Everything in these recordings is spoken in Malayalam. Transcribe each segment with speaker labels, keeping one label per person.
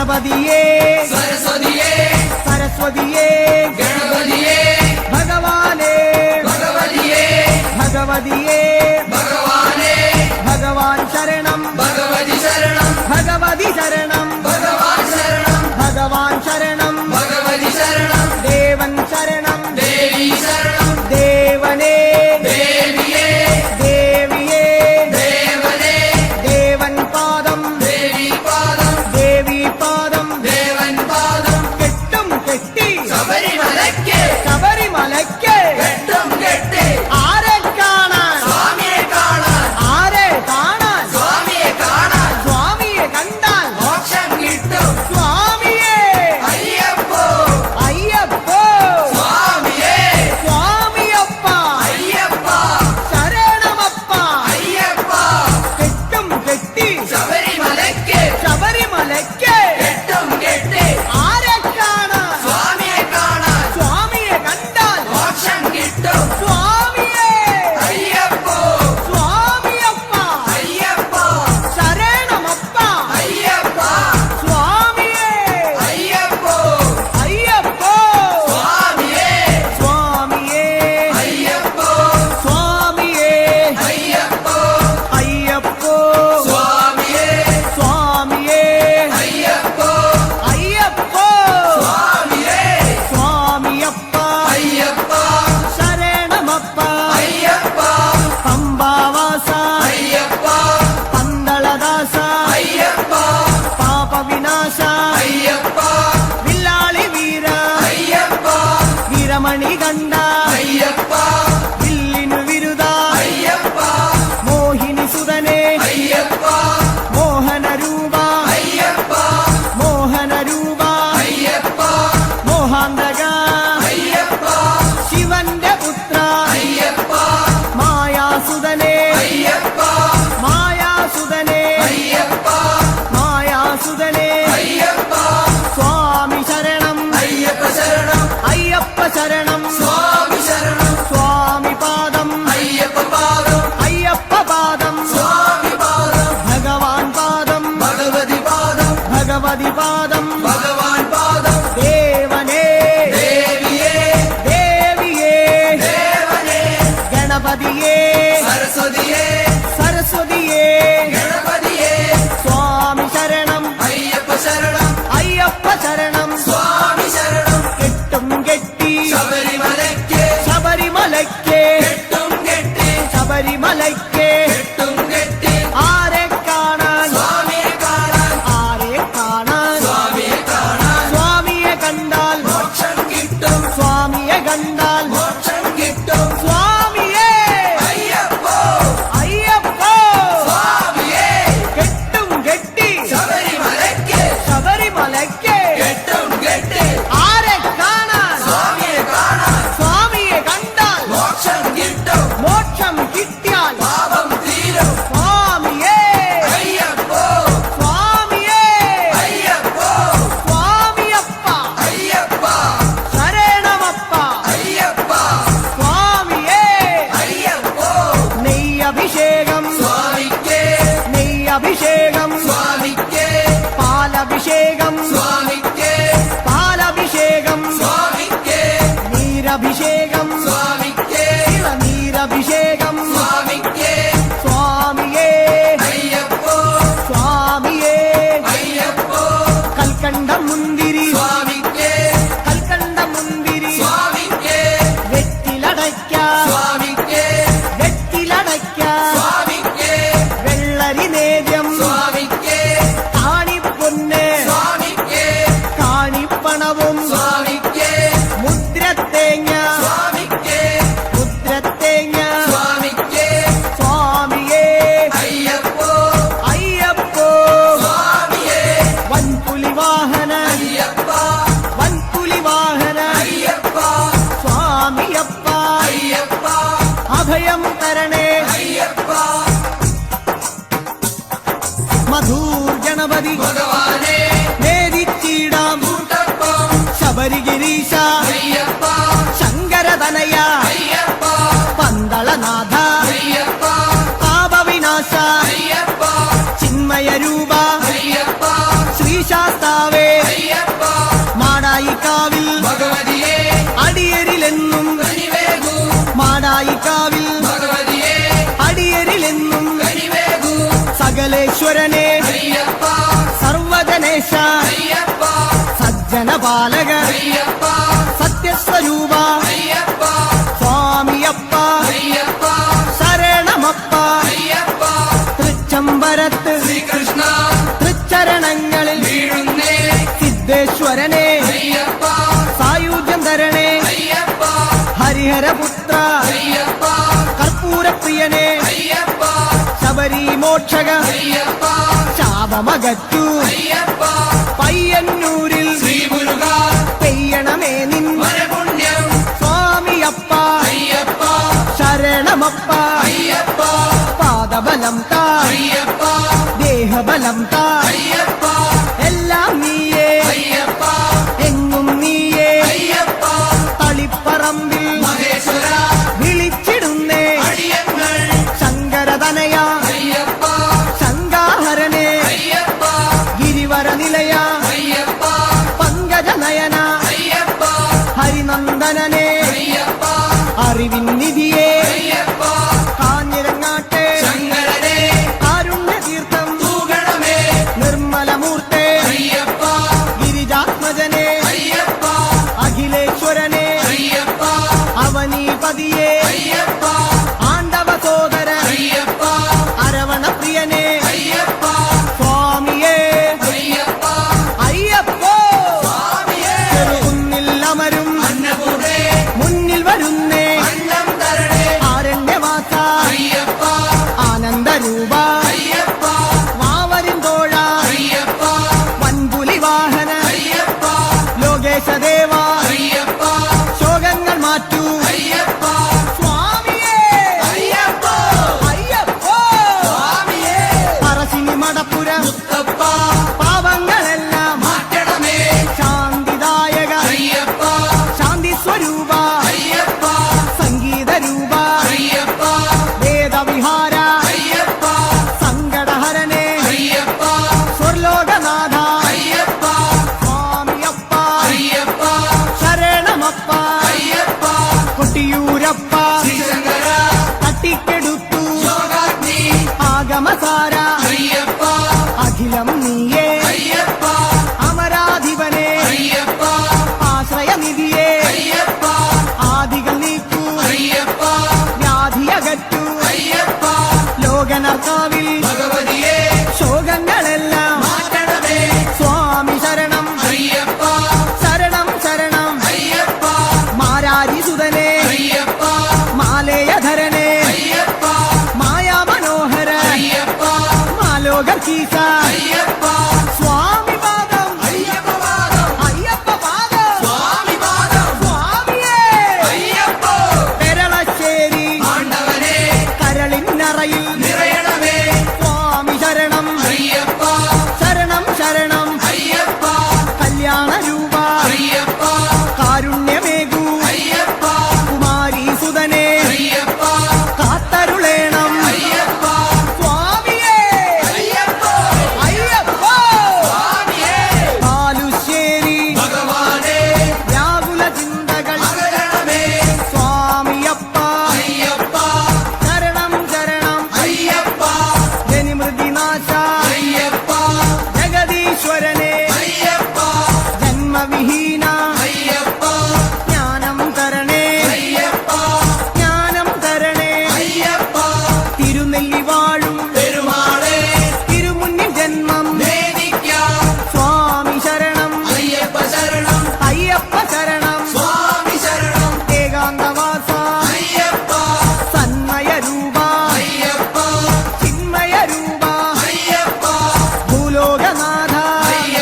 Speaker 1: ഗണപതിയേ
Speaker 2: സരസ്വതിയേ
Speaker 1: സരസ്വതിയേ
Speaker 2: ഗണപതിയേ
Speaker 1: ഭഗവാനേ
Speaker 2: ഭഗവതിയേ
Speaker 1: ഭഗവതിയേ
Speaker 2: ഭഗവാനേ
Speaker 1: ഭഗവാൻ ശരണം
Speaker 2: ഭഗവതി ശരണം
Speaker 1: ഭഗവതി ശരണം
Speaker 2: ഭഗവാൻ ശരണം
Speaker 1: ഭഗവാൻ ശരണം
Speaker 2: ഭഗവതി ശരണം
Speaker 1: ദേവൻ ശരണം
Speaker 2: ദേവി ശരണം
Speaker 1: ദേവനേ
Speaker 2: ദേവിയേ
Speaker 1: ദേവിയേ
Speaker 2: ദേവനേ
Speaker 1: ദേവൻ പാദം
Speaker 2: ദേവി പാദം
Speaker 1: ദേവി പാദം
Speaker 2: ദേവൻ പാദം
Speaker 1: കെട്ടും കെട്ടി
Speaker 2: ശബരിമലയ്ക്ക്
Speaker 1: ശബരിമലയ്ക്ക്
Speaker 2: കെട്ടും കെട്ടി
Speaker 1: ആരെ കാണാൻ
Speaker 2: സ്വാമിയെ കാണാൻ
Speaker 1: ആരെ കാണാൻ
Speaker 2: സ്വാമിയെ കാണാൻ
Speaker 1: സ്വാമിയെ കണ്ടാൽ
Speaker 2: മോക്ഷം കിട്ടും
Speaker 1: സ്വാമിയേ
Speaker 2: അയ്യപ്പോ
Speaker 1: അയ്യപ്പോ
Speaker 2: സ്വാമിയേ
Speaker 1: സ്വാമിയപ്പ
Speaker 2: അയ്യപ്പ
Speaker 1: ശരണമപ്പ
Speaker 2: അയ്യപ്പ
Speaker 1: കെട്ടും കെട്ടി
Speaker 2: ശബരിമലയ്ക്ക്
Speaker 1: ശബരിമലയ്ക്ക്
Speaker 2: കെട്ടും കെട്ടി
Speaker 1: ആരെ കാണാൻ
Speaker 2: സ്വാമിയെ കാണാൻ
Speaker 1: സ്വാമിയെ കണ്ടാൽ
Speaker 2: മോക്ഷം കിട്ടും
Speaker 1: സ്വാമിയേ
Speaker 2: അയ്യപ്പോ
Speaker 1: സ്വാമിയപ്പ
Speaker 2: അയ്യപ്പ
Speaker 1: ശരണമപ്പ
Speaker 2: അയ്യപ്പ
Speaker 1: സ്വാമിയേ
Speaker 2: അയ്യപ്പോ
Speaker 1: അയ്യപ്പോ
Speaker 2: സ്വാമിയേ
Speaker 1: സ്വാമിയേ
Speaker 2: അയ്യപ്പോ
Speaker 1: സ്വാമിയേ
Speaker 2: അയ്യപ്പോ
Speaker 1: അയ്യപ്പോ
Speaker 2: സ്വാമിയേ
Speaker 1: സ്വാമിയേ
Speaker 2: അയ്യപ്പോ
Speaker 1: അയ്യപ്പോ
Speaker 2: സ്വാമിയേ
Speaker 1: സ്വാമിയപ്പ
Speaker 2: അയ്യപ്പ
Speaker 1: ശരണമപ്പ
Speaker 2: അയ്യപ്പ
Speaker 1: പമ്പാവാസ
Speaker 2: അയ്യപ്പ
Speaker 1: പന്തളദാസ
Speaker 2: അയ്യപ്പ
Speaker 1: പാപവിനാശ
Speaker 2: അയ്യപ്പ
Speaker 1: വില്ലാളി വീര
Speaker 2: അയ്യപ്പ
Speaker 1: വീരമണി കണ്ട
Speaker 2: അയ്യപ്പ
Speaker 1: വില്ലിനു വിരുദ
Speaker 2: അയ്യപ്പ
Speaker 1: മോഹിനി സുതനേ
Speaker 2: അയ്യപ്പ
Speaker 1: മോഹനരൂപ
Speaker 2: അയ്യപ്പ
Speaker 1: മോഹനരൂപ
Speaker 2: അയ്യപ്പ
Speaker 1: മോഹാന്തക
Speaker 2: അയ്യപ്പ
Speaker 1: ശിവന്റെ പുത്ര
Speaker 2: അയ്യപ്പ
Speaker 1: മായാസുതനേ
Speaker 2: അയ്യപ്പ
Speaker 1: മായാസുതനേ
Speaker 2: അയ്യപ്പ
Speaker 1: മായാസുതനേ
Speaker 2: അയ്യപ്പ
Speaker 1: സ്വാമി ശരണം
Speaker 2: അയ്യപ്പ ശരണം
Speaker 1: അയ്യപ്പ ശരണം
Speaker 2: സ്വാമി ശരണം
Speaker 1: സ്വാമി പാദം
Speaker 2: അയ്യപ്പ പാദം
Speaker 1: അയ്യപ്പ പാദം
Speaker 2: സ്വാമി പാദം
Speaker 1: ഭഗവാൻ പാദം
Speaker 2: ഭഗവതി പാദം
Speaker 1: ഭഗവതി പാദം
Speaker 2: ഭഗവാൻ പാദം
Speaker 1: ദേവനേ
Speaker 2: ദേവിയേ
Speaker 1: ദേവിയേ
Speaker 2: ദേവനേ
Speaker 1: ഗണപതിയേ
Speaker 2: സരസ്വതിയേ
Speaker 1: സരസ്വതിയേ
Speaker 2: ഗണപതിയേ
Speaker 1: സ്വാമി ശരണം
Speaker 2: അയ്യപ്പ ശരണം
Speaker 1: അയ്യപ്പ ശരണം
Speaker 2: സ്വാമി ശരണം
Speaker 1: കെട്ടും കെട്ടി
Speaker 2: ശബരിമലയ്ക്ക്
Speaker 1: ശബരിമലയ്ക്ക്
Speaker 2: കെട്ടും കെട്ടി
Speaker 1: ശബരിമലയ്ക്ക്
Speaker 2: കെട്ടും കെട്ടി
Speaker 1: ആരെ കാണാൻ
Speaker 2: സ്വാമിയെ കാണാൻ
Speaker 1: ആരെ കാണാൻ
Speaker 2: സ്വാമിയെ കാണാൻ
Speaker 1: സ്വാമിയെ കണ്ടാൽ
Speaker 2: മോക്ഷം കിട്ടും
Speaker 1: സ്വാമിയെ കണ്ടാൽ
Speaker 2: മോക്ഷം കിട്ടും
Speaker 1: സ്വാമിയേ
Speaker 2: അയ്യപ്പോ
Speaker 1: അയ്യപ്പോ
Speaker 2: സ്വാമിയേ
Speaker 1: കെട്ടും കെട്ടി
Speaker 2: ശബരിമലയ്ക്ക്
Speaker 1: ശബരിമലയ്ക്ക്
Speaker 2: കെട്ടും കെട്ടി
Speaker 1: ആരെ കാണാൻ
Speaker 2: സ്വാമിയെ കാണാൻ
Speaker 1: സ്വാമിയെ കണ്ടാൽ
Speaker 2: മോക്ഷം കിട്ടും
Speaker 1: മോക്ഷം കിട്ടിയാൽ
Speaker 2: പാപം തീരും
Speaker 1: സ്വാമിയേ
Speaker 2: അയ്യപ്പോ
Speaker 1: സ്വാമിയേ
Speaker 2: അയ്യപ്പോ
Speaker 1: സ്വാമിയപ്പ
Speaker 2: അയ്യപ്പ
Speaker 1: ശരണമപ്പ
Speaker 2: അയ്യപ്പ
Speaker 1: സ്വാമിയേ
Speaker 2: അയ്യപ്പോ
Speaker 1: നെയ്യഭിഷേകം
Speaker 2: സ്വാമിക്ക്
Speaker 1: നെയ്യഭിഷേകം
Speaker 2: സ്വാമിക്ക്
Speaker 1: പാലഭിഷേകം
Speaker 2: സ്വാമിക്ക്
Speaker 1: പാലഭിഷേകം
Speaker 2: സ്വാമിക്ക്
Speaker 1: നീരഭിഷേകം
Speaker 2: സ്വാമിക്ക്
Speaker 1: നീരഭിഷേകം
Speaker 2: സ്വാമിക്ക്
Speaker 1: സ്വാമിയേ
Speaker 2: അയ്യപ്പോ
Speaker 1: സ്വാമിയേ
Speaker 2: അയ്യപ്പോ
Speaker 1: കൽക്കണ്ട മുന്തിരി
Speaker 2: സ്വാമിക്ക്
Speaker 1: കൽക്കണ്ട മുന്തിരി
Speaker 2: സ്വാമിക്ക്
Speaker 1: വെറ്റിലടയ്ക്ക
Speaker 2: സ്വാമിക്ക്
Speaker 1: വെറ്റിലടയ്ക്ക
Speaker 2: സ്വാമിക്ക്
Speaker 1: വെള്ളരി നേദ്യം
Speaker 2: സ്വാമിക്ക്
Speaker 1: കാണിപ്പൊന്ന്
Speaker 2: സ്വാമിക്ക്
Speaker 1: കാണിപ്പണവും
Speaker 2: സ്വാമിക്ക്
Speaker 1: മുദ്രത്തേങ്ങ
Speaker 2: സ്വാമിക്ക്
Speaker 1: മുദ്രത്തേങ്ങ
Speaker 2: സ്വാമിക്ക്
Speaker 1: സ്വാമിയേ
Speaker 2: അയ്യപ്പോ
Speaker 1: അയ്യപ്പോ
Speaker 2: സ്വാമിയേ
Speaker 1: വൻപുലി വാഹന
Speaker 2: അയ്യപ്പ
Speaker 1: വൻപുലി വാഹന
Speaker 2: അയ്യപ്പ
Speaker 1: സ്വാമിയപ്പ
Speaker 2: അയ്യപ്പ
Speaker 1: അഭയം തരണേ
Speaker 2: അയ്യപ്പ
Speaker 1: മധൂർ ഗണപതി
Speaker 2: ഭഗവാനേ
Speaker 1: നേരിച്ചിടാം
Speaker 2: കൂട്ടപ്പം
Speaker 1: ശബരിഗിരീശ
Speaker 2: അയ്യപ്പ
Speaker 1: ശങ്കരതനയ
Speaker 2: അയ്യപ്പ
Speaker 1: പന്തളനാഥ
Speaker 2: അയ്യപ്പ
Speaker 1: പാപവിനാശ
Speaker 2: അയ്യപ്പ
Speaker 1: ചിന്മയ രൂപ
Speaker 2: അയ്യപ്പ
Speaker 1: ശ്രീശാസ്താവേ സർവേശ്വരനെ
Speaker 2: അയ്യപ്പ
Speaker 1: സർവജനേശ
Speaker 2: അയ്യപ്പ
Speaker 1: സജ്ജനപാലക
Speaker 2: അയ്യപ്പ
Speaker 1: സത്യസ്വരൂപ
Speaker 2: അയ്യപ്പ
Speaker 1: സ്വാമിയപ്പ
Speaker 2: അയ്യപ്പ
Speaker 1: ശരണമപ്പ
Speaker 2: അയ്യപ്പ
Speaker 1: തൃച്ചംബരത്ത്
Speaker 2: ശ്രീകൃഷ്ണ
Speaker 1: തൃച്ചരണങ്ങളിൽ
Speaker 2: വീഴുന്നേ
Speaker 1: സിദ്ധേശ്വരനെ
Speaker 2: അയ്യപ്പ
Speaker 1: സായുജ്യം തരണേ
Speaker 2: അയ്യപ്പ
Speaker 1: ഹരിഹരപുത്ര
Speaker 2: അയ്യപ്പ
Speaker 1: കർപ്പൂരപ്രിയനെ
Speaker 2: അയ്യപ്പ
Speaker 1: ശബരി മോക്ഷക
Speaker 2: അയ്യപ്പ
Speaker 1: ശാപമകറ്റു
Speaker 2: അയ്യപ്പ
Speaker 1: പയ്യന്നൂരിൽ
Speaker 2: ശ്രീമുരുക
Speaker 1: പെയ്യണമേ നിൻ
Speaker 2: വരപുണ്യം
Speaker 1: സ്വാമിയപ്പ
Speaker 2: അയ്യപ്പ
Speaker 1: ശരണമപ്പ
Speaker 2: അയ്യപ്പ
Speaker 1: പാദബലം താ
Speaker 2: അയ്യപ്പ
Speaker 1: ദേഹബലം താ
Speaker 2: അയ്യപ്പ
Speaker 1: എല്ലാം നീയേ
Speaker 2: അയ്യപ്പ
Speaker 1: എങ്ങും നീയേ
Speaker 2: അയ്യപ്പ
Speaker 1: തളിപ്പറമ്പിൽ
Speaker 2: മഹേശ്വര
Speaker 1: വിളിച്ചിടുന്നേ
Speaker 2: അടിയങ്ങൾ
Speaker 1: ശങ്കരതനയ
Speaker 2: അയ്യപ്പ
Speaker 1: ശങ്കാഹരനെ
Speaker 2: അയ്യപ്പ
Speaker 1: ഗിരിവര നിലയ
Speaker 2: അയ്യപ്പ
Speaker 1: പങ്കജനയന
Speaker 2: അയ്യപ്പ
Speaker 1: ഹരിനന്ദനനെ
Speaker 2: അയ്യപ്പ
Speaker 1: അറിവിൻ നിധിയെ
Speaker 2: അയ്യപ്പ
Speaker 1: കാഞ്ഞിരങ്ങാട്ടെ
Speaker 2: ശങ്കരനെ
Speaker 1: കാരുണ്യതീർത്ഥം
Speaker 2: തൂകണമേ
Speaker 1: നിർമ്മലമൂർത്തെ
Speaker 2: അയ്യപ്പ
Speaker 1: ഗിരിജാത്മജനെ
Speaker 2: അയ്യപ്പ
Speaker 1: അഖിലേശ്വരനെ
Speaker 2: അയ്യപ്പ
Speaker 1: അവനീപതിയെ
Speaker 2: അയ്യപ്പ
Speaker 1: ആണ്ടവ സോദര
Speaker 2: അയ്യപ്പ
Speaker 1: അരവണപ്രിയനെ
Speaker 2: അയ്യപ്പ
Speaker 1: സ്വാമിയേ
Speaker 2: അയ്യപ്പ
Speaker 1: അയ്യപ്പോ
Speaker 2: സ്വാമിയേ
Speaker 1: ചെറുകുന്നിൽ അമരും
Speaker 2: അന്നപൂർണേ
Speaker 1: മുന്നിൽ വരുന്നേ
Speaker 2: അന്നം തരണേ
Speaker 1: ആരണ്യവാസ
Speaker 2: അയ്യപ്പ
Speaker 1: ആനന്ദരൂപ
Speaker 2: അയ്യപ്പ
Speaker 1: വാവരും തോഴ
Speaker 2: അയ്യപ്പ
Speaker 1: വൻപുലി വാഹന
Speaker 2: അയ്യപ്പ
Speaker 1: ലോകേശദേവ
Speaker 2: അയ്യപ്പ
Speaker 1: ശോകങ്ങൾ മാറ്റൂ
Speaker 2: അയ്യപ്പ
Speaker 1: സ്വാമിയേ
Speaker 2: അയ്യപ്പ
Speaker 1: അയ്യപ്പോ
Speaker 2: സ്വാമിയേ
Speaker 1: പറശ്ശിനി മടപ്പുര
Speaker 2: മുത്തപ്പ
Speaker 1: പാവങ്ങളെല്ലാം
Speaker 2: മാറ്റണമേ
Speaker 1: ശാന്തിദായക
Speaker 2: അയ്യപ്പ
Speaker 1: ശാന്തി സ്വരൂപ
Speaker 2: അയ്യപ്പ
Speaker 1: സംഗീതരൂപ
Speaker 2: അയ്യപ്പ
Speaker 1: വേദവിഹാര
Speaker 2: അയ്യപ്പ
Speaker 1: സങ്കടഹരനെ
Speaker 2: അയ്യപ്പ
Speaker 1: സ്വർലോകനാഥ
Speaker 2: അയ്യപ്പ
Speaker 1: സ്വാമിയപ്പ
Speaker 2: അയ്യപ്പ
Speaker 1: ശരണമപ്പ
Speaker 2: അയ്യപ്പ
Speaker 1: കൊട്ടിയൂരപ്പ
Speaker 2: ശ്രീശങ്കര
Speaker 1: തട്ടിക്കെടുത്തു
Speaker 2: യോഗാഗ്നി
Speaker 1: ആഗമസാര
Speaker 2: അയ്യപ്പ
Speaker 1: അഖിലം നീയേ
Speaker 2: അയ്യപ്പ
Speaker 1: അമരാധിപനെ
Speaker 2: അയ്യപ്പ
Speaker 1: ആശ്രയനിധിയെ
Speaker 2: അയ്യപ്പ
Speaker 1: ആദികൾ നീക്കൂ
Speaker 2: അയ്യപ്പ
Speaker 1: വ്യാധിയകറ്റു
Speaker 2: അയ്യപ്പ
Speaker 1: ലോകനർക്കാവിൽ
Speaker 2: ഭഗവതിയെ
Speaker 1: ശോകങ്ങളെല്ലാം
Speaker 2: മാറ്റണമേ
Speaker 1: സ്വാമി ശരണം
Speaker 2: അയ്യപ്പ
Speaker 1: ശരണം ശരണം
Speaker 2: അയ്യപ്പ
Speaker 1: മാരാരിസുതനെ
Speaker 2: അയ്യപ്പ
Speaker 1: മാലേയധരനെ
Speaker 2: അയ്യപ്പ
Speaker 1: മായാമനോഹര
Speaker 2: അയ്യപ്പ
Speaker 1: മാലോകീസ
Speaker 2: അയ്യപ്പ
Speaker 1: സ്വാമി പാദം
Speaker 2: അയ്യപ്പ പാദം
Speaker 1: അയ്യപ്പ പാദം
Speaker 2: സ്വാമി പാദം
Speaker 1: സ്വാമിയേ
Speaker 2: അയ്യപ്പ
Speaker 1: പെരളശ്ശേരി
Speaker 2: ആണ്ടവനെ
Speaker 1: കരളിന്നറയിൽ
Speaker 2: നിറയണമേ
Speaker 1: സ്വാമി ശരണം
Speaker 2: അയ്യപ്പ
Speaker 1: ശരണം ശരണം
Speaker 2: അയ്യപ്പ
Speaker 1: കല്യാണരൂപ
Speaker 2: അയ്യപ്പ
Speaker 1: കാരുണ്യമേകൂ
Speaker 2: അയ്യപ്പ
Speaker 1: കുമാരീസുതനെ
Speaker 2: അയ്യപ്പ
Speaker 1: കാത്തരുളേണം
Speaker 2: അയ്യപ്പ
Speaker 1: സ്വാമിയേ
Speaker 2: അയ്യപ്പ
Speaker 1: അയ്യപ്പോ
Speaker 2: സ്വാമിയേ
Speaker 1: പാലുശ്ശേരി
Speaker 2: ഭഗവാനെ
Speaker 1: വ്യാകുല ചിന്തകൾ
Speaker 2: അകലണമേ
Speaker 1: സ്വാമിയപ്പ
Speaker 2: അയ്യപ്പ
Speaker 1: ശരണം ശരണം
Speaker 2: അയ്യപ്പ
Speaker 1: ജനിമൃതിനാശ
Speaker 2: അയ്യപ്പ
Speaker 1: ജഗദീശ്വരനെ
Speaker 2: അയ്യപ്പ
Speaker 1: ജന്മവിഹീന
Speaker 2: അയ്യപ്പ
Speaker 1: ജ്ഞാനം തരണേ
Speaker 2: അയ്യപ്പ
Speaker 1: ജ്ഞാനം തരണേ
Speaker 2: അയ്യപ്പ
Speaker 1: തിരുനെല്ലി വാഴും
Speaker 2: പെരുമാളെ
Speaker 1: തിരുമുന്നിൽ ജന്മം
Speaker 2: വേദിക്കാം
Speaker 1: സ്വാമി ശരണം
Speaker 2: അയ്യപ്പ ശരണം
Speaker 1: അയ്യപ്പ ശരണം
Speaker 2: സ്വാമി ശരണം
Speaker 1: ഏകാന്തവാസ
Speaker 2: അയ്യപ്പ
Speaker 1: സന്മയരൂപ
Speaker 2: അയ്യപ്പ
Speaker 1: ചിന്മയരൂപ
Speaker 2: അയ്യപ്പ
Speaker 1: ഭൂലോകനാഥ
Speaker 2: അയ്യപ്പ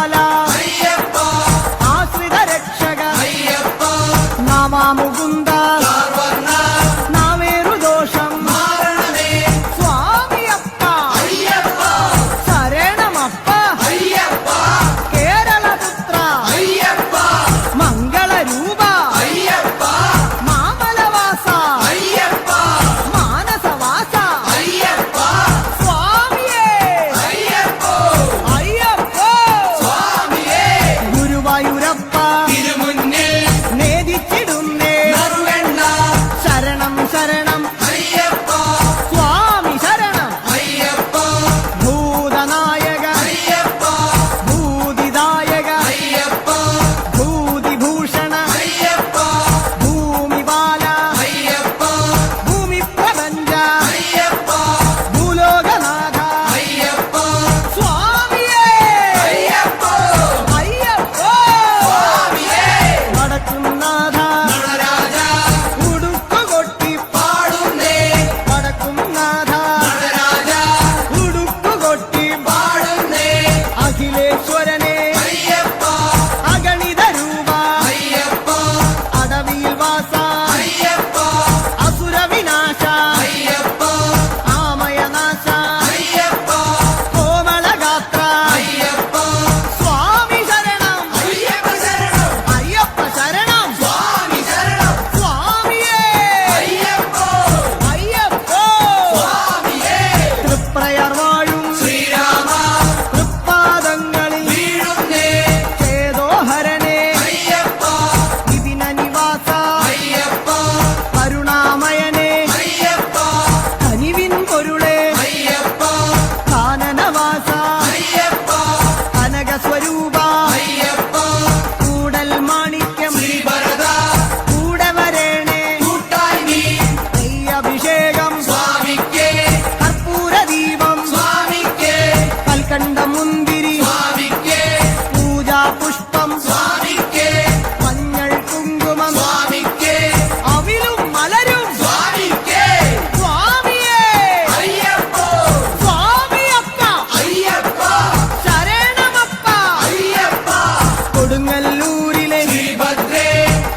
Speaker 1: ബാല
Speaker 2: അയ്യപ്പ
Speaker 1: ആശ്രിത രക്ഷക
Speaker 2: അയ്യപ്പ
Speaker 1: നാമാമുകുന്ദ
Speaker 2: കാർവർണ്ണ
Speaker 1: നാവേറു ദോഷം
Speaker 2: മാരണമേ
Speaker 1: സ്വാമിയപ്പ
Speaker 2: അയ്യപ്പ
Speaker 1: ശരണമപ്പ
Speaker 2: അയ്യപ്പ
Speaker 1: കേരളപുത്ര
Speaker 2: അയ്യപ്പ
Speaker 1: മംഗളരൂപ
Speaker 2: അയ്യപ്പ
Speaker 1: മാമലവാസ
Speaker 2: അയ്യപ്പ
Speaker 1: മാനസവാസ
Speaker 2: അയ്യപ്പ
Speaker 1: സ്വാമിയേ
Speaker 2: അയ്യപ്പ
Speaker 1: അയ്യപ്പോ
Speaker 2: സ്വാമിയേ
Speaker 1: ഗുരുവായൂരപ്പ
Speaker 2: തിരുമുന്നിൽ
Speaker 1: നേദിച്ചിടുന്നേ
Speaker 2: നറുവെണ്ണ
Speaker 1: ശരണം ശരണം
Speaker 2: അയ്യപ്പ
Speaker 1: സ്വാമി ശരണം
Speaker 2: അയ്യപ്പ
Speaker 1: ഭൂതനായക
Speaker 2: അയ്യപ്പ
Speaker 1: ഭൂതിദായക
Speaker 2: അയ്യപ്പ
Speaker 1: ഭൂതിഭൂഷണ
Speaker 2: അയ്യപ്പ
Speaker 1: ഭൂമിപാല
Speaker 2: അയ്യപ്പ
Speaker 1: ഭൂമിപ്രപഞ്ച
Speaker 2: അയ്യപ്പ
Speaker 1: ഭൂലോകനാഥ
Speaker 2: അയ്യപ്പ
Speaker 1: സ്വാമിയേ
Speaker 2: അയ്യപ്പ
Speaker 1: അയ്യപ്പോ
Speaker 2: സ്വാമിയേ
Speaker 1: വടക്കുംനാഥ
Speaker 2: നടരാജ
Speaker 1: ഉടുക്കുകൊട്ടി
Speaker 2: പാടുന്നേ
Speaker 1: വടക്കുംനാഥ
Speaker 2: നടരാജ
Speaker 1: ഉടുക്കുകൊട്ടി
Speaker 2: പാടുന്നേ
Speaker 1: അഖിലേശ്വരനെ
Speaker 2: അയ്യപ്പ
Speaker 1: അഗണിത രൂപ
Speaker 2: അയ്യപ്പ
Speaker 1: അടവിയിൽ വാസ
Speaker 2: അയ്യപ്പ
Speaker 1: അസുരവിനാശ
Speaker 2: അയ്യപ്പ
Speaker 1: ആമയനാശ
Speaker 2: അയ്യപ്പ
Speaker 1: കോമളഗാത്ര
Speaker 2: അയ്യപ്പ
Speaker 1: സ്വാമി ശരണം
Speaker 2: അയ്യപ്പ ശരണം
Speaker 1: അയ്യപ്പ ശരണം
Speaker 2: സ്വാമി ശരണം
Speaker 1: സ്വാമിയേ
Speaker 2: അയ്യപ്പ
Speaker 1: അയ്യപ്പോ
Speaker 2: സ്വാമിയേ
Speaker 1: തൃപ്രയർ വാഴും
Speaker 2: ശ്രീരാമ
Speaker 1: തൃപ്പാദങ്ങളിൽ
Speaker 2: വീഴുന്നേ
Speaker 1: ചേതോഹരനെ
Speaker 2: അയ്യപ്പ
Speaker 1: വിപിന നിവാസ
Speaker 2: അയ്യപ്പ
Speaker 1: കരുണാമയനെ
Speaker 2: അയ്യപ്പ
Speaker 1: കനിവിൻ പൊരുളെ
Speaker 2: അയ്യപ്പ
Speaker 1: കാനനവാസ
Speaker 2: അയ്യപ്പ
Speaker 1: കനകസ്വരൂപ
Speaker 2: അയ്യപ്പ
Speaker 1: കൂടൽ മാണിക്യം
Speaker 2: ശ്രീഭരത
Speaker 1: കൂടെ വരേണേ
Speaker 2: കൂട്ടായി നീ
Speaker 1: നെയ്യഭിഷേകം
Speaker 2: സ്വാമിക്കേ
Speaker 1: കർപ്പൂരദീപം
Speaker 2: സ്വാമിക്കേ
Speaker 1: കൽക്കണ്ട മുന്തിരി
Speaker 2: സ്വാമിക്കേ
Speaker 1: പൂജാപുഷ്പം
Speaker 2: സ്വാമിക്കേ
Speaker 1: മഞ്ഞൾ കുങ്കുമം
Speaker 2: സ്വാമിക്കേ
Speaker 1: അവിലും മലരും
Speaker 2: സ്വാമിക്കേ
Speaker 1: സ്വാമിയേ
Speaker 2: അയ്യപ്പ
Speaker 1: സ്വാമിയപ്പ
Speaker 2: അയ്യപ്പ
Speaker 1: ശരണമപ്പ
Speaker 2: അയ്യപ്പ
Speaker 1: കൊടുങ്ങല്ലൂരിലെ
Speaker 2: ശ്രീഭദ്രേ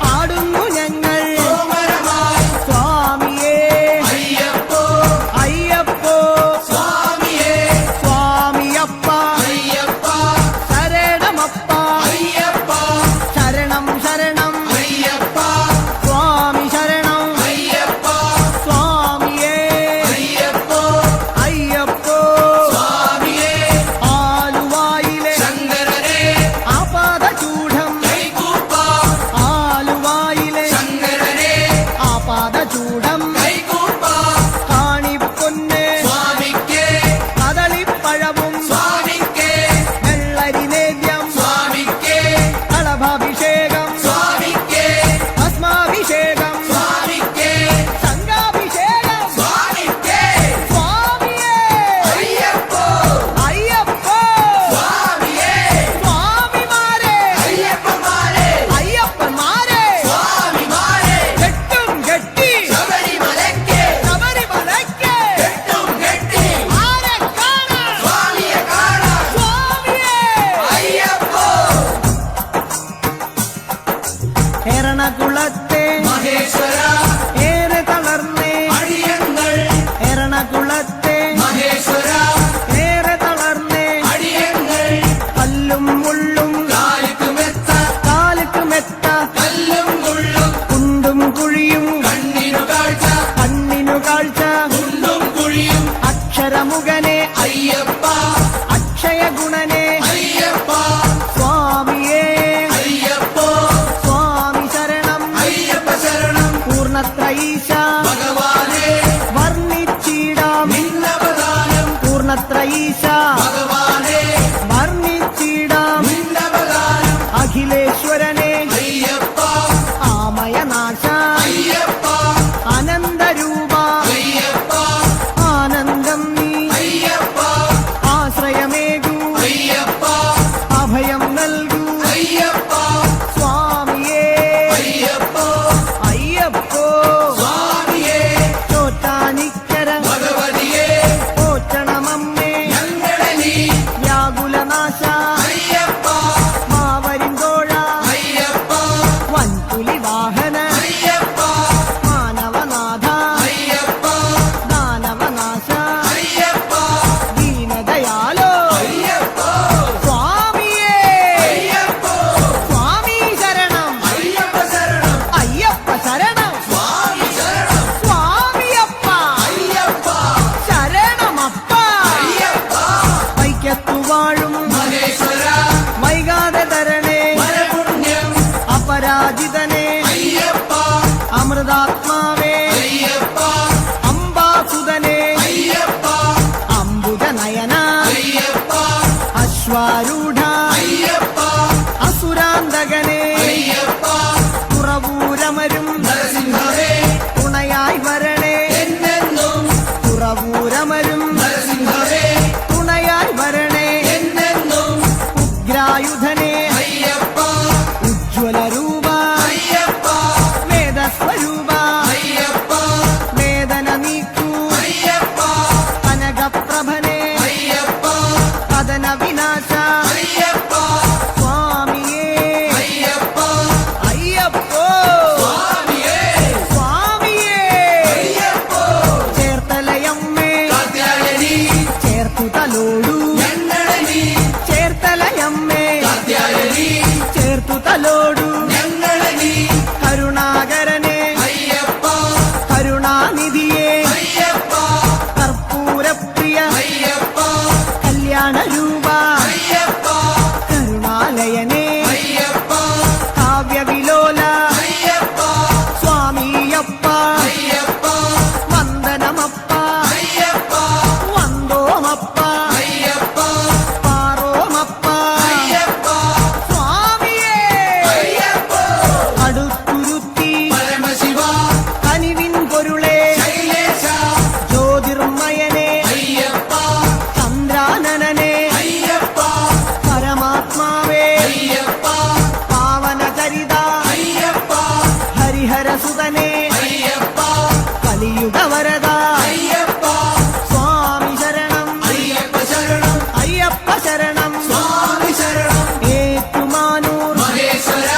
Speaker 1: ആടുന്നു ഞങ്ങൾ
Speaker 2: കോമരമായി
Speaker 1: സ്വാമിയേ
Speaker 2: അയ്യപ്പ
Speaker 1: അയ്യപ്പോ
Speaker 2: സ്വാമിയേ
Speaker 1: സ്വാമിയപ്പ
Speaker 2: അയ്യപ്പ
Speaker 1: ശരണമപ്പ
Speaker 2: അയ്യപ്പ
Speaker 1: ശരണം ശരണം
Speaker 2: അയ്യപ്പ
Speaker 1: സ്വാമി ശരണം
Speaker 2: അയ്യപ്പ
Speaker 1: സ്വാമിയേ
Speaker 2: അയ്യപ്പ
Speaker 1: അയ്യപ്പോ
Speaker 2: സ്വാമിയേ
Speaker 1: ആലുവായിലെ
Speaker 2: ശങ്കരനെ
Speaker 1: ആപാദചൂഢം
Speaker 2: കൈകൂപ്പ
Speaker 1: ആലുവായിലെ
Speaker 2: ശങ്കരനെ
Speaker 1: ആപാദചൂഢം
Speaker 2: കൈകൂപ്പ
Speaker 1: കാണിപ്പൊന്ന്
Speaker 2: സ്വാമിക്കേ
Speaker 1: കദളിപ്പഴവും
Speaker 2: സ്വാമിക്കേ
Speaker 1: വെള്ളരി നേദ്യം
Speaker 2: സ്വാമിക്കേ
Speaker 1: കളഭാഭിഷേകം
Speaker 2: സ്വാമിക്കേ
Speaker 1: ഭസ്മാഭിഷേകം
Speaker 2: സ്വാമിക്കേ
Speaker 1: സംഘാഭിഷേകം
Speaker 2: സ്വാമിക്കേ
Speaker 1: സ്വാമിയേ
Speaker 2: അയ്യപ്പ
Speaker 1: അയ്യപ്പോ
Speaker 2: സ്വാമിയേ
Speaker 1: സ്വാമിമാരെ
Speaker 2: അയ്യപ്പന്മാരെ
Speaker 1: അയ്യപ്പന്മാരെ
Speaker 2: സ്വാമിമാരെ
Speaker 1: കെട്ടും കെട്ടി
Speaker 2: ശബരിമലയ്ക്ക്
Speaker 1: ശബരിമലയ്ക്ക്
Speaker 2: കെട്ടും കെട്ടി
Speaker 1: ആരെ കാണാൻ
Speaker 2: സ്വാമിയെ കാണാൻ
Speaker 1: സ്വാമിയേ
Speaker 2: അയ്യപ്പ
Speaker 1: എറണാകുളത്തെ
Speaker 2: മഹേശ്വര
Speaker 1: ഏറെ തളർന്നേ
Speaker 2: അടിയങ്ങൾ
Speaker 1: എറണാകുളത്തെ
Speaker 2: മഹേശ്വര
Speaker 1: ഏറെ തളർന്നേ
Speaker 2: അടിയങ്ങൾ
Speaker 1: കല്ലും മുള്ളും
Speaker 2: കാലിക്കുമെത്ത
Speaker 1: കാലുക്ക് മെത്ത
Speaker 2: കല്ലും മുള്ളും
Speaker 1: കുണ്ടും കുഴിയും
Speaker 2: കണ്ണിനു കാഴ്ച
Speaker 1: കണ്ണിനു കാഴ്ച
Speaker 2: കുണ്ടും കുഴിയും
Speaker 1: അക്ഷരമുഖനെ
Speaker 2: അയ്യപ്പ
Speaker 1: അക്ഷയ ഗുണനെ
Speaker 2: അയ്യപ്പ
Speaker 1: സ്വാമിയേ
Speaker 2: അയ്യപ്പ
Speaker 1: സ്വാമി ശരണം
Speaker 2: അയ്യപ്പ ശരണം
Speaker 1: പൂർണ്ണത്രയ നാഥനെ
Speaker 2: അയ്യപ്പ
Speaker 1: ഉജ്ജ്വല രൂപ
Speaker 2: അയ്യപ്പ
Speaker 1: വേദസ്വരൂപ
Speaker 2: അയ്യപ്പ
Speaker 1: വേദന നീക്കൂ
Speaker 2: അയ്യപ്പ
Speaker 1: കനകപ്രഭനെ
Speaker 2: അയ്യപ്പ
Speaker 1: പതന വിനാശ
Speaker 2: അയ്യപ്പ
Speaker 1: സ്വാമിയേ
Speaker 2: അയ്യപ്പ
Speaker 1: അയ്യപ്പോ
Speaker 2: സ്വാമിയേ
Speaker 1: സ്വാമിയേ
Speaker 2: അയ്യപ്പോ
Speaker 1: ചേർത്തലയമ്മേ
Speaker 2: കാത്യായനി
Speaker 1: ചേർത്തു തലോടു
Speaker 2: ഞങ്ങളെ നീ
Speaker 1: ചേർത്തലയമ്മേ
Speaker 2: കാത്യായനി
Speaker 1: ചേർത്തു തലോടു
Speaker 2: ഞങ്ങളെ നീ
Speaker 1: കരുണാകരനെ
Speaker 2: അയ്യപ്പ
Speaker 1: കരുണാനിധിയെ
Speaker 2: അയ്യപ്പ
Speaker 1: കർപ്പൂരപ്രിയ
Speaker 2: അയ്യപ്പ
Speaker 1: കല്യാണ രൂപ
Speaker 2: അയ്യപ്പ
Speaker 1: കരുണാലയനെ
Speaker 2: അയ്യപ്പ
Speaker 1: കാവ്യവിലോല
Speaker 2: അയ്യപ്പ
Speaker 1: സ്വാമിയപ്പ
Speaker 2: അയ്യപ്പ
Speaker 1: വന്ദനമപ്പ
Speaker 2: അയ്യപ്പ
Speaker 1: വന്ദോമപ്പ
Speaker 2: അയ്യപ്പ
Speaker 1: പാറോമപ്പ
Speaker 2: അയ്യപ്പ
Speaker 1: സ്വാമിയേ
Speaker 2: അയ്യപ്പ
Speaker 1: അടുത്തുരുത്തി
Speaker 2: പരമശിവ
Speaker 1: കനിവിൻ പൊരുളെ
Speaker 2: ശൈലേശ
Speaker 1: ജ്യോതിർമയനെ
Speaker 2: അയ്യപ്പ
Speaker 1: ചന്ദ്രാനനെ
Speaker 2: അയ്യപ്പ
Speaker 1: പരമാത്മാവേ
Speaker 2: അയ്യപ്പ
Speaker 1: പാവനചരിത
Speaker 2: അയ്യപ്പ
Speaker 1: ഹരിഹരസുതനെ
Speaker 2: അയ്യപ്പ
Speaker 1: കലിയുഗവരദ
Speaker 2: അയ്യപ്പ
Speaker 1: സ്വാമി ശരണം
Speaker 2: അയ്യപ്പ ശരണം
Speaker 1: അയ്യപ്പ ശരണം
Speaker 2: സ്വാമി ശരണം
Speaker 1: ഏറ്റുമാനൂർ
Speaker 2: മഹേശ്വര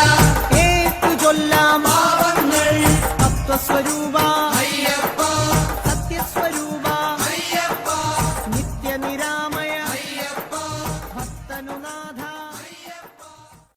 Speaker 1: ഏറ്റു ചൊല്ലാം
Speaker 2: പാവങ്ങൾ
Speaker 1: തത്വസ്വരൂപ